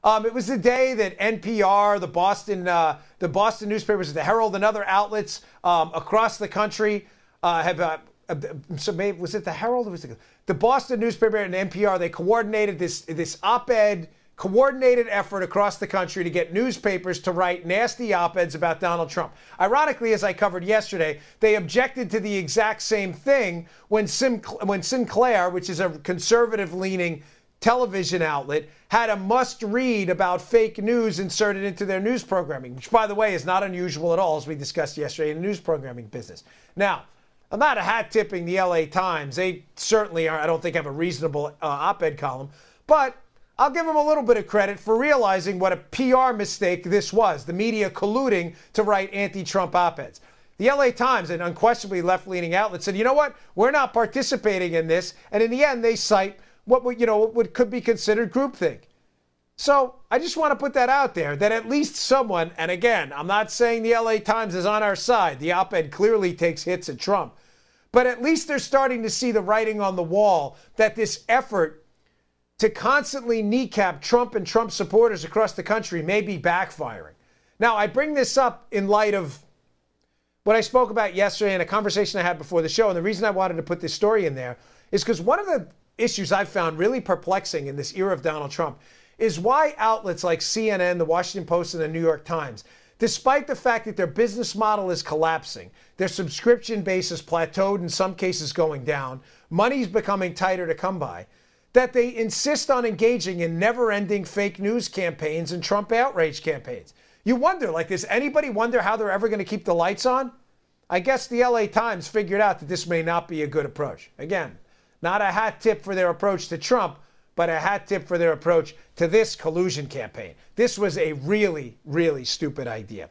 It was the day that NPR, the Boston newspapers, the Herald, and other outlets across the country so maybe was it the Herald or was it the Boston newspaper and NPR? They coordinated this op-ed, coordinated effort across the country to get newspapers to write nasty op-eds about Donald Trump. Ironically, as I covered yesterday, they objected to the exact same thing when Sinclair, which is a conservative-leaning television outlet, had a must-read about fake news inserted into their news programming, which, by the way, is not unusual at all, as we discussed yesterday in the news programming business. Now, I'm not hat-tipping the LA Times. They certainly are, I don't think, have a reasonable op-ed column, but I'll give them a little bit of credit for realizing what a PR mistake this was, the media colluding to write anti-Trump op-eds. The LA Times, an unquestionably left-leaning outlet, said, you know what, we're not participating in this, and in the end, they cite what could be considered groupthink. So I just want to put that out there, that at least someone, and again, I'm not saying the LA Times is on our side. The op-ed clearly takes hits at Trump. But at least they're starting to see the writing on the wall that this effort to constantly kneecap Trump and Trump supporters across the country may be backfiring. Now, I bring this up in light of what I spoke about yesterday in a conversation I had before the show. And the reason I wanted to put this story in there is because one of the issues I've found really perplexing in this era of Donald Trump is why outlets like CNN, the Washington Post, and the New York Times, despite the fact that their business model is collapsing, their subscription base is plateaued, in some cases going down, money's becoming tighter to come by, that they insist on engaging in never-ending fake news campaigns and Trump outrage campaigns. You wonder, does anybody wonder how they're ever going to keep the lights on? I guess the LA Times figured out that this may not be a good approach. Again, not a hat tip for their approach to Trump, but a hat tip for their approach to this collusion campaign. This was a really, really stupid idea.